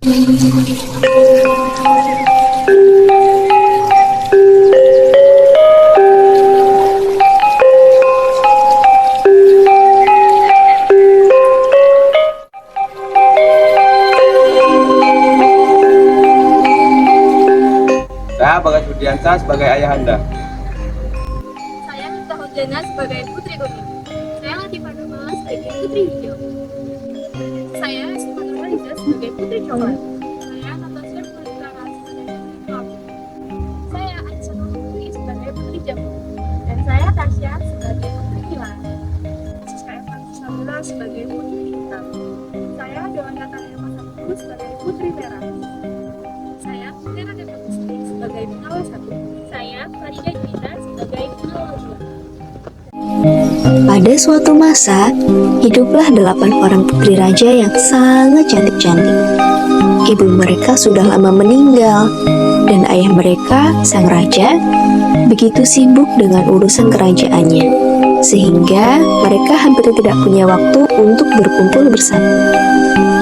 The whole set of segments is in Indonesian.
Saya Bagas Budiansa sebagai ayahanda. Saya Miftah Hujana sebagai putri kuning. Saya Latifah Nurmala sebagai putri hijau. Saya Siva Nurhaliza sebagai putri coklat. Saya Natasha Pulitara sebagai putri kelabu. Saya Aisyah Nurhaliza sebagai putri jambu. Dan saya Tasya sebagai putri hilang. Saya Fatima sebagai putri hitam. Saya Dewanda Karya Masakku sebagai putri merah. Saya Putera Depogusti sebagai pengawal satu. Saya Farida Gina sebagai pengawal dua. Pada suatu masa, hiduplah 8 orang putri raja yang sangat cantik-cantik. Ibu mereka sudah lama meninggal, dan ayah mereka, sang raja, begitu sibuk dengan urusan kerajaannya, sehingga mereka hampir tidak punya waktu untuk berkumpul bersama.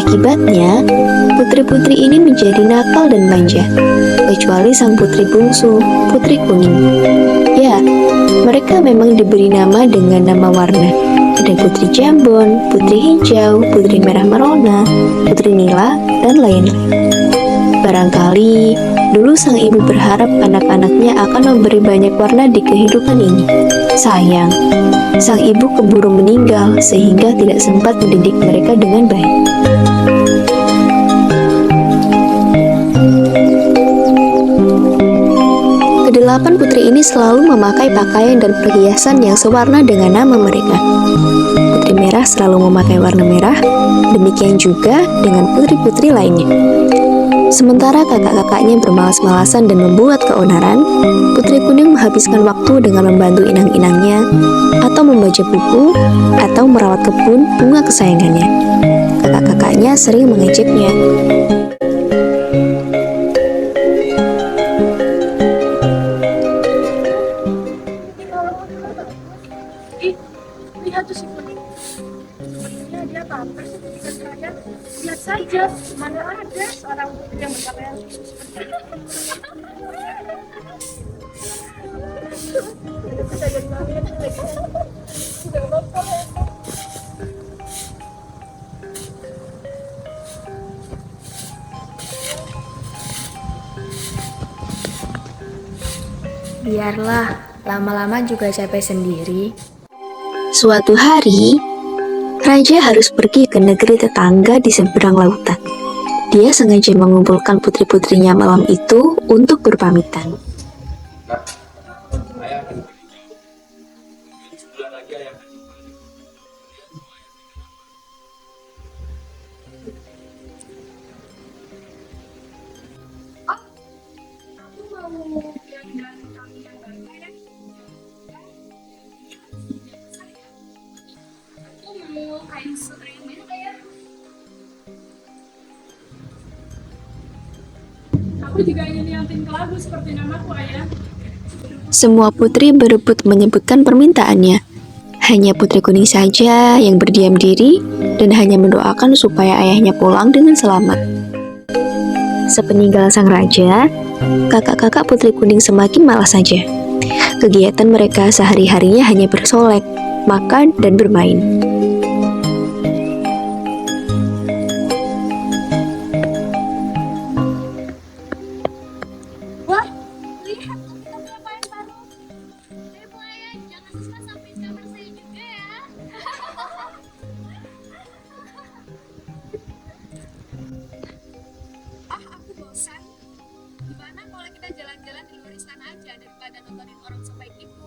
Akibatnya, putri-putri ini menjadi nakal dan manja, kecuali sang putri bungsu, Putri Kuning. Ya, mereka memang diberi nama dengan nama warna. Ada Putri Jambon, Putri Hijau, Putri Merah Merona, Putri Nila, dan lain-lain. Barangkali dulu sang ibu berharap anak-anaknya akan memberi banyak warna di kehidupan ini. Sayang, sang ibu keburu meninggal sehingga tidak sempat mendidik mereka dengan baik. Kedelapan putri ini selalu memakai pakaian dan perhiasan yang sewarna dengan nama mereka. Putri Merah selalu memakai warna merah, demikian juga dengan putri-putri lainnya. Sementara kakak-kakaknya bermalas-malasan dan membuat keonaran, Putri Kuning menghabiskan waktu dengan membantu inang-inangnya, atau membaca buku, atau merawat kebun bunga kesayangannya. Kakak-kakaknya sering mengejeknya. Lihat tuh si kuning. Sebenarnya dia pampers seperti kerajaan. Lihat saja, mana ada seorang putri yang berpakaian khusus seperti itu. Bisa jadi mami. Udah lupa ya. Biarlah, lama-lama juga capek sendiri. Suatu hari, raja harus pergi ke negeri tetangga di seberang lautan. Dia sengaja mengumpulkan putri-putrinya malam itu untuk berpamitan. Nah, ayah akan pergi jauh. Jadi sebulan lagi ayah akan kembali. Kalian mau ayah bikin apa? Aku mau dandan kami yang baru ya. Aku mau kain sutra yang beda ya. Aku juga ingin nyantin ke lagu seperti namaku ayah. Semua putri berebut menyebutkan permintaannya. Hanya Putri Kuning saja yang berdiam diri dan hanya mendoakan supaya ayahnya pulang dengan selamat. Sepeninggal sang raja, kakak-kakak Putri Kuning semakin malas saja. Kegiatan mereka sehari-harinya hanya bersolek, makan, dan bermain. Wah, lihat tuh kita punya kain baru. Bu ayah, jangan lupa sampai kamar saya juga ya. Aku bosan. Gimana kalau kita jalan-jalan di luar istana aja daripada nontonin orang sebaik itu?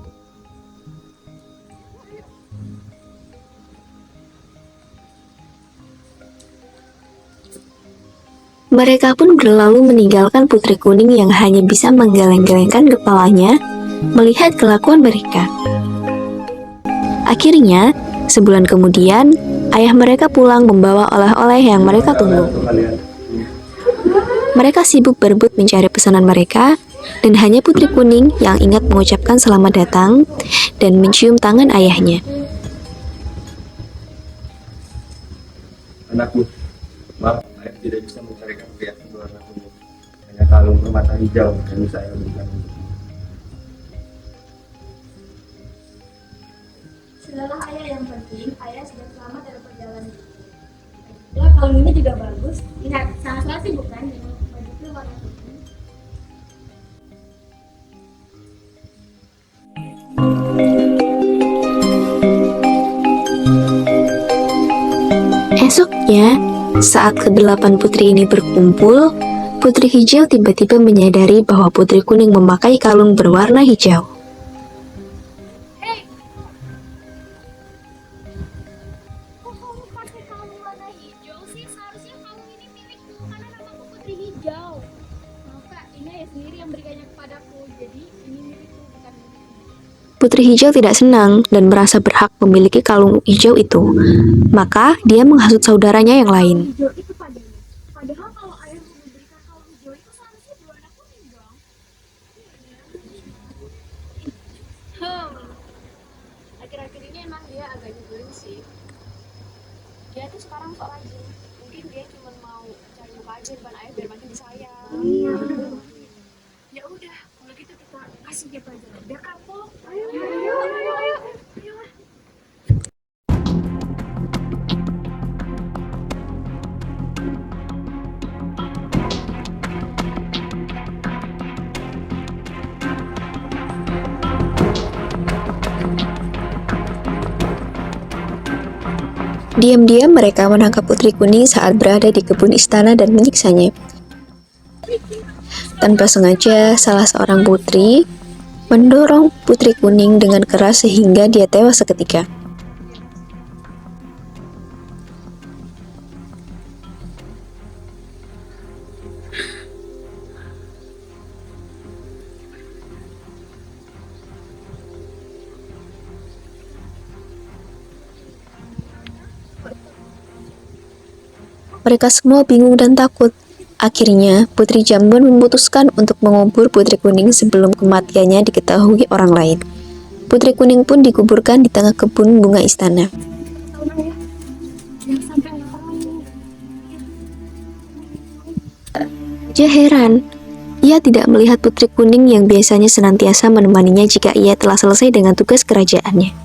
Mereka pun berlalu meninggalkan Putri Kuning yang hanya bisa menggeleng-gelengkan kepalanya melihat kelakuan mereka. Akhirnya, sebulan kemudian, ayah mereka pulang membawa oleh-oleh yang mereka tunggu. Mereka sibuk berebut mencari pesanan mereka, dan hanya Putri Kuning yang ingat mengucapkan selamat datang dan mencium tangan ayahnya. Anakku, maaf, ayah tidak bisa mengucapkan mereka melihat berwarna kuning. Hanya kalung permata hijau yang saya berikan untukmu. Sudahlah ayah, yang penting ayah sudah selamat dalam perjalanan. Ya, kalau ini juga bagus. Lihat, sangat serasi bukan dengan baju itu warna putih. Esoknya, saat kedelapan putri ini berkumpul, Putri Hijau tiba-tiba menyadari bahwa Putri Kuning memakai kalung berwarna hijau. Kok kamu pakai kalung warna hijau sih? Seharusnya kalung ini milikku karena namaku Putri Hijau. Maaf kak, ini ayah sendiri yang berikannya kepadaku. Jadi ini milikku, bukan milikmu. Putri Hijau tidak senang dan merasa berhak memiliki kalung hijau itu. Maka dia menghasut saudaranya yang lain. Hijau itu padanya. Padahal kalau ayah mau memberikan kalung hijau itu seharusnya berwarna kuning dong. Akhir-akhir ini emang dia agak nyebelin sih. Dia tuh sekarang sok rajin. Mungkin dia cuma mau cari muka aja depan ayah biar makin disayang. Ya udah, kalau gitu kita kasih dia pelajaran. Biar kapok. Ayo. Diam-diam mereka menangkap Putri Kuning saat berada di kebun istana dan menyiksanya. Tanpa sengaja, salah seorang putri mendorong Putri Kuning dengan keras sehingga dia tewas seketika. Mereka semua bingung dan takut. Akhirnya, Putri Jambon memutuskan untuk mengubur Putri Kuning sebelum kematiannya diketahui orang lain. Putri Kuning pun dikuburkan di tengah kebun bunga istana. Raja heran. Ia tidak melihat Putri Kuning yang biasanya senantiasa menemaninya jika ia telah selesai dengan tugas kerajaannya.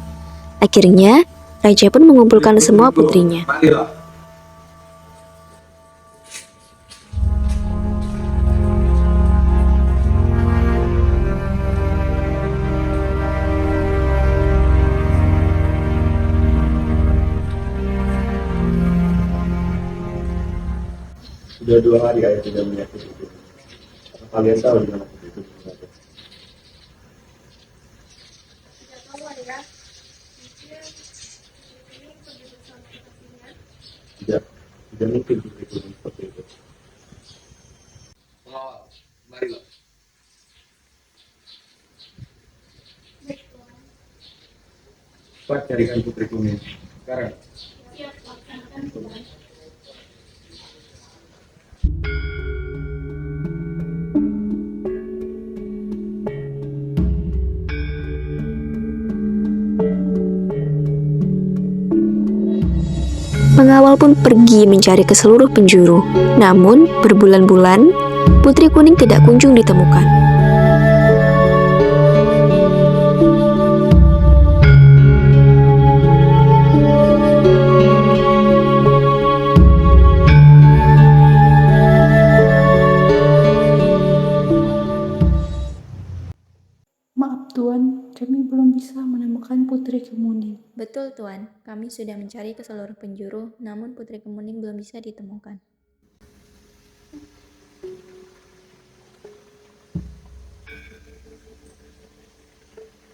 Akhirnya, Raja pun mengumpulkan semua putrinya. Sudah 2 hari ayah tidak melihat itu. Apa kalian tahu di mana itu berada? Tidak mungkin itu seperti itu. Pengawal, marilah. Cepat carikan Putri Kuning. Sekarang. Pengawal pun pergi mencari ke seluruh penjuru. Namun, berbulan-bulan, Putri Kuning tidak kunjung ditemukan. Maaf Tuan, kami belum bisa menemukan Putri Kemuning. Betul Tuan, kami sudah mencari ke seluruh penjuru, namun Putri Kemuning belum bisa ditemukan.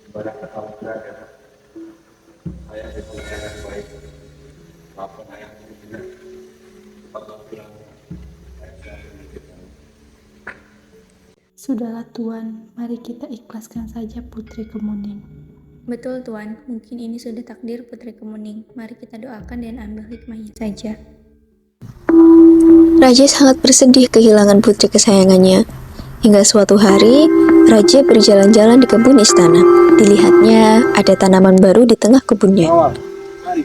Pada kamu berada, ayah bertemu dengan baik. Maafkan ayah benar. Cepat pulang. Ayah sudah memikirkan. Sudahlah Tuan, mari kita ikhlaskan saja Putri Kemuning. Betul Tuan, mungkin ini sudah takdir Putri Kemuning. Mari kita doakan dan ambil hikmahnya saja. Raja sangat bersedih kehilangan putri kesayangannya. Hingga suatu hari, Raja berjalan-jalan di kebun istana. Dilihatnya ada tanaman baru di tengah kebunnya. Pengawal, mari.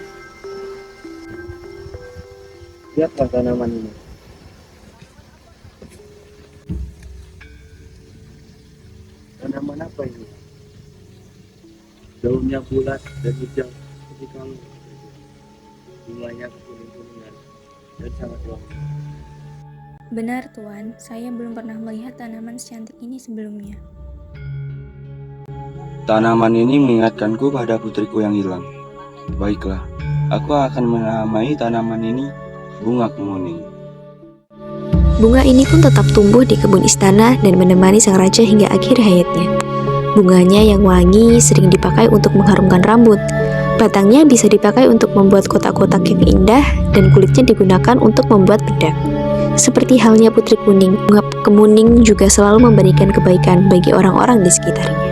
Lihatlah tanaman ini. tanaman apa ini? Daunnya bulat dan hijau seperti kalung. Bunganya kuning-kuningan dan sangat wangi. Benar, Tuan. Saya belum pernah melihat tanaman secantik ini sebelumnya. Tanaman ini mengingatkanku pada putriku yang hilang. Baiklah, aku akan menamai tanaman ini bunga kemuning. Bunga ini pun tetap tumbuh di kebun istana dan menemani sang raja hingga akhir hayatnya. Bunganya yang wangi sering dipakai untuk mengharumkan rambut. Batangnya bisa dipakai untuk membuat kotak-kotak yang indah dan kulitnya digunakan untuk membuat bedak. Seperti halnya putri kuning, bunga kemuning juga selalu memberikan kebaikan bagi orang-orang di sekitarnya.